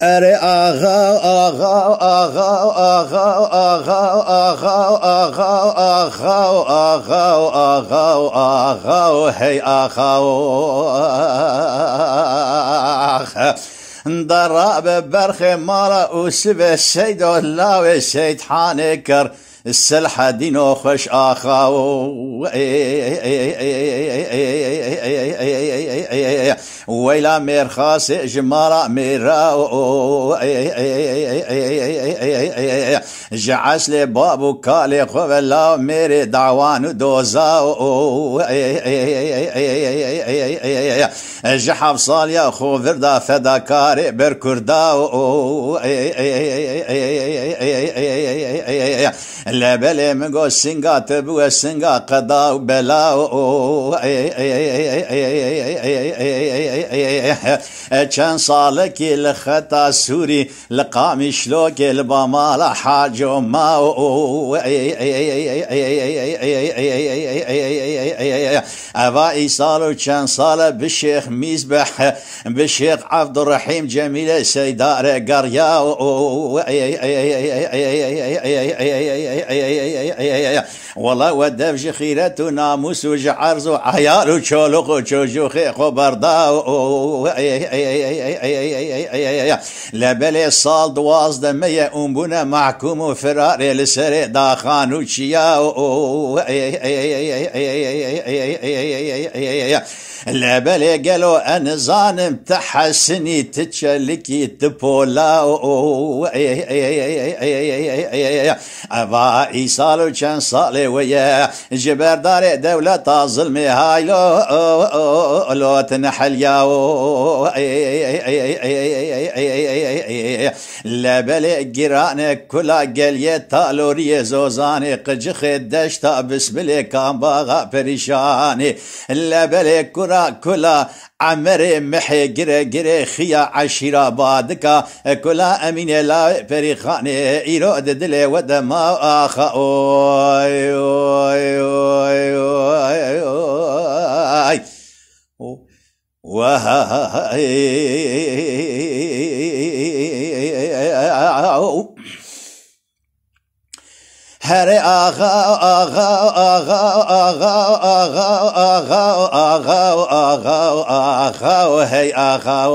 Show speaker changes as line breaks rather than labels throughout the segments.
أري آغا آغا آغا آغا آغا آغا آغا آغا آغا آغا هي آغا ضرب برخ مارا وسب السيد الله والسيد حانكر السلحة دينو خش آخاو ويلا ميرخاس جمارا ميراو جعس لي بابو كالي خبلا ميري دعوان دوزاو جحف صاليا خو فردا فداكاري بركرداو لبلي مگو سنگا تبو سنگا قضا و بلاو چند سالکی لخطا سوری لقامی شلوکی لبامال حاج و ماو اوائي سالو چند سال بشيخ ميزبح بشيخ عبد الرحيم جميل سيدار قرياو والله ودف خيرة ناموس وجعرز وعيال وشولق وشوشوخي خبرداو لبلي صال دواز دمية أمبونا محكوم وفراري لسري داخان وشياو لبلي قالوا أنا ظالم تحسني تتشلكي تبولاو أبا إيصالو كان صالي ويا جبر دار دولة ظلمي هاي لو تنحل ياو لبلي قران كلا قلية تالوري زوزاني قجخ الدشتا بسبلي كان باغا بريشاني لبلي كلا عمري محي قري خيا عشيرة بادكا كلا أمين لا فريخاني إيرو دلي ودما آخا أوي أوي أوي أوي هري آغا آغا آغا آغا آغا آغا آغا آغا آغا وهي آغا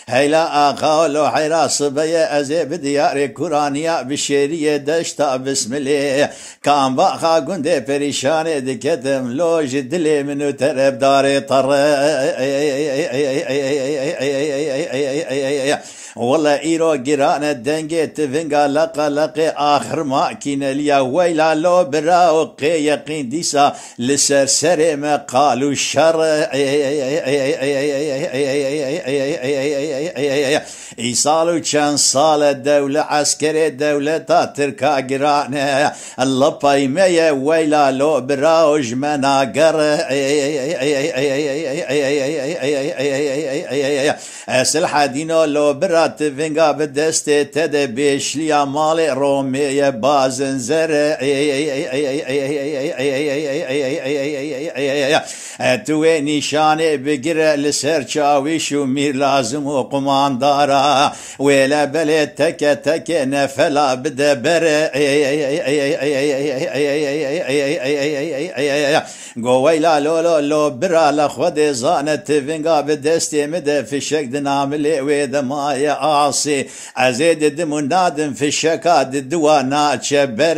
هيلا آغا لو حراس بيا أزي بديار كورانيا بشيرية دشتا بسم الله كان باخا قندي بريشاني دكتم لو جدلي منو ترب داري طر والله إيرو جيران الدنجي تفنقا لقى آخر ما كين ليا ويلا لو براوقي يقين ديسا لسرسري ما قالوا الشر إيصالو كان صال الدولة عسكري دولة تركا جيران اللباي ميا ويلا لو براوج مناقر سلحة دينو لو برا تفنقا بدست تدى بيشليا مالي رومي بازن زر توي نشاني بقرا لسر شاويش ومير لازم وقمان دارا ويلا بلي تك نفلا بدبر قويلا لو برا لخود زانة تفنقا بدستي مدى في الشك دناملي ويدا ما يعاصي أزيد دم نادم في الشكاد الدوانا تشبر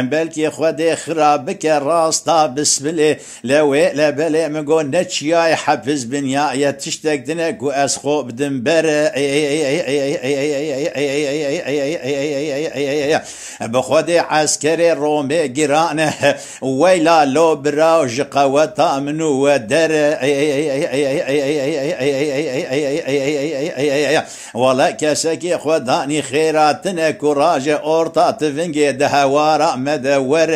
بلكي خودي خرابك راستا بسبلي لوي لبلي مقول نتشياي حفز بنيايا تشتك دنك واسخو بدنبر بخودي عسكري رومي جيرانه ويلا لو براوج قوتا منو ودر ولا كسكي خداني خيراتنا كراجة أورطا تفنجي دهوارا مدور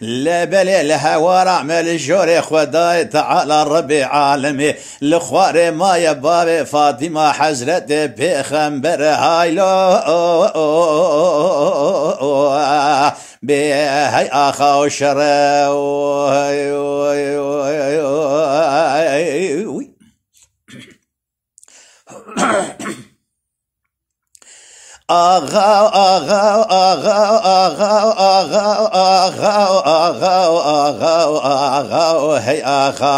لا بلي لهوارا مال جوري خداي تعالى ربي عالمي لخواري ما يا بابي فاطمة حزرت بخنبر هايلو آخا شرا آغا آغا آغا آغا آغا آغا آغا آغا هي آغا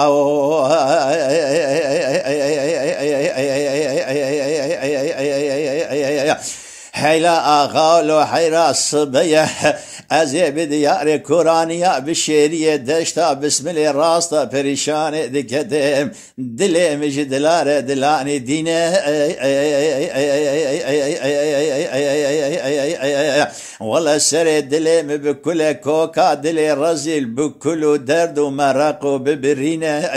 هيلا آغا لو حيرا الصبية ازي بديار كورانيا بشيرية دشتا بسم الله راستا بريشان دكتم دلي مجدلار دلاني دينه والله سر دلي بكل كوكا دلي رزيل بكل درد ومرق وببرينه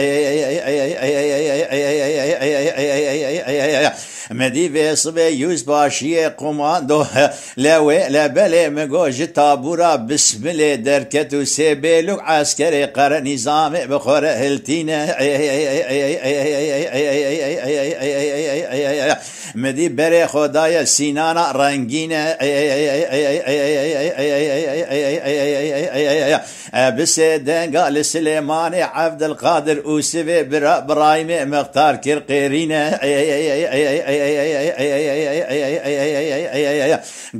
مدي صبي يوز باشيه قماندو لوي لبلي مگوج تابورا بسم الله دركتو سيبلو عسكري قر نظام بخور هلتينه مدي بري خدايا سينانا رنگينه بس دنگا لسليمان عبد القادر اوسفي برايم مختار كرقيرينه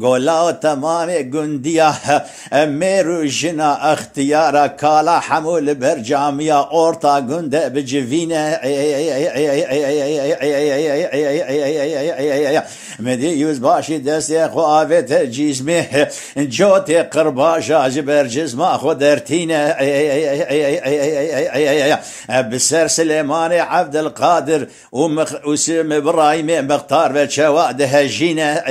قولا تمام قنديا ميرو جنا اختيارا كالا حمول برجاميا اورتا قند بجفينه مدي يوز باشي دستي خو آفت جيزمه جوتي قرباشا جبر جزما خو درتينه بسر سليمان عبد القادر وسم ابراهيم مختار بشوا دهجينه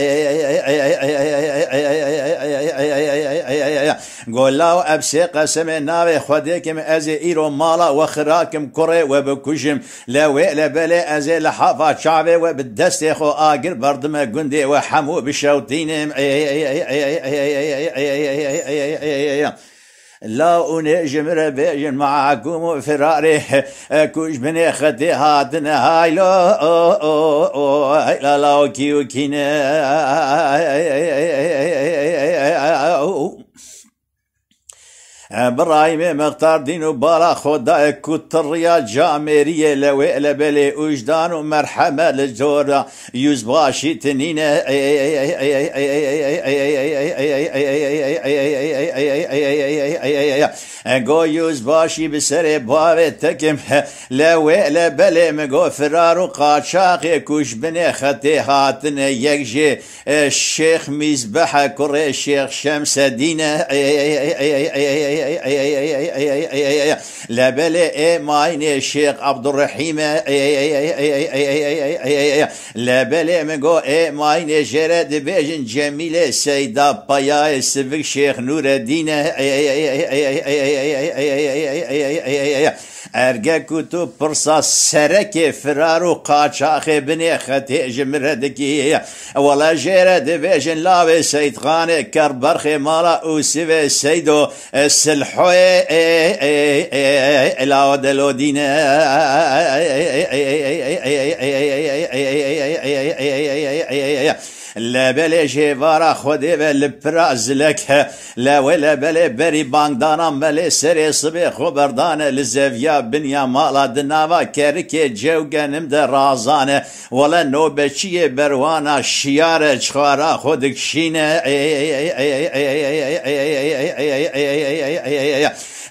قولاو ابسي قسم ناوي خديكم ازي ايرو مالا وخراكم كوري وبكوشم لوي لبلي ازي لحافة شعبي وبالدستي خو اقر بردم قندي وحمو بشوتينم لا أنجم ربيجن معكم فراري كوش بني خدي هاتنا هاي لا لا كيو كينا برايم مختار دينو بالا خدا كتريا جامريه لوي لبلي وجدان ومرحمه للجوره يوزباشي تنينه go يوزباشي بسر باب تكم لوي لبلي مغو فرارو قاچاق كوش بني خطي هاتن يكجي الشيخ مزبح كري الشيخ شمس الدين لبلي ماين الشيخ عبد الرحيم لبلي مغو ماين جرد بيجن جميل سيدا بايا سبك شيخ نور الدين ارگه کتو پرسا سرک فرارو قاچاخ بنی خطی جمردکی ولا جرد بيجن لاوي سيد خان كربرخ مالا اوسي سيدو السلحوي لاو دلو دين لا بلي جيفارا خودي بالبراز لك لا ولا بلي بري باندانا ملي سري صبي خبردان لزفيا بنيا مالا دناوا كركي جوغا نمد رازانه ولا نوبتشي بروانا شيار چخارا خودك شينه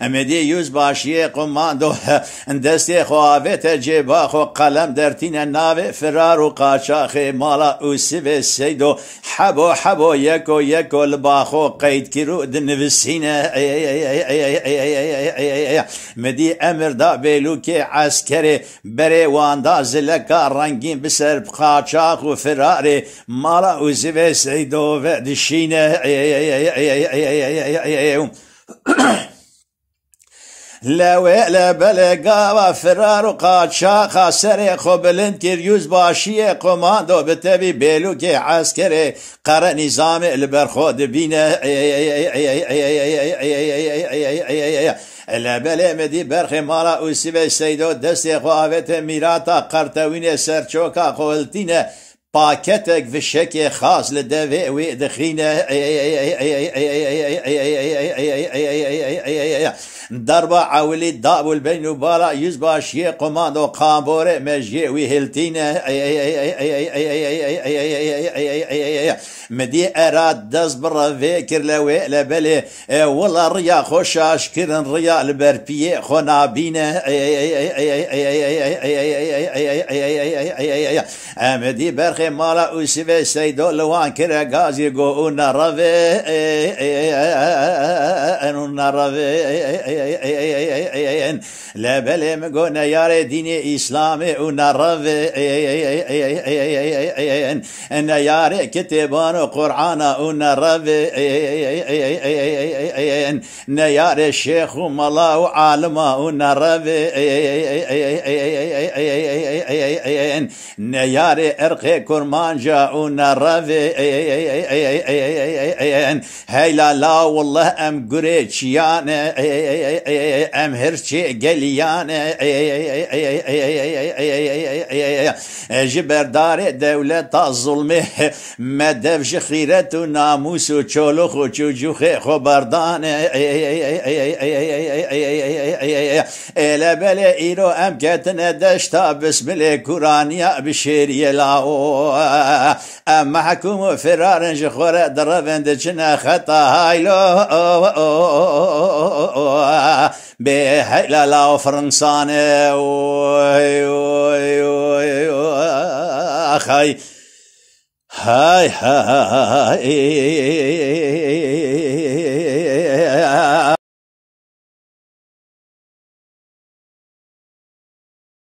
امدي يوز باشي قماندو دستي خوافت جيبا خو قلم درتين ناوي فرار وقاچاخ مالا اوسي سيدو حبو حبو يكو يكو الباخو قيد كيرو دنفسينه مدي امر دا بيلوكي عسكري بري واندا زلكا رنگين بسر قاچاخ وفراري مالا اوسي سيدو ودشينه لا بلقا فرار قاچاخ سري خبلن كيريوز باشيه قماندو بتبي بيلوكي عسكري قرا نظام البرخود بينا لا بلا مدي برخي مالا اوسي سيدو دستي خوافت ميراتا قرتوين سرچوكا قولتينه باكتك في الشكل خاص للدفع ودخينه ضربة عولي دابل بين بالا يزباشي قماندو قامبوري مجي ويهلتين مدي اراد دز برا فكر لوي لبلي والله ريا خوشاش كرن ريا البربيه خنابينه امدي برخي مالا وسيفي سيدو لوان كرا غازي جو نرافي نرافي لبلي مقونا ياري ديني اسلامي ونرافي ان ياري كتبان وقرآن ونرافي نياري الشيخ وملا وعالما ونرافي نياري ارقي كرمانجا ونرافي هيلا لا والله ام قريتشيان ام هرشي قليان جبر دار دولة الظلم ما دفش خيرة ناموس وشولخ وشوجوخ خبردان إلا بلا إيرو أم كاتنا دشتا بسم الله كورانيا بشيري لاو أم محكوم فرار جخورة دربن دجنا خطا هايلو بهيلا لاو فرنسان أخي هاي هاي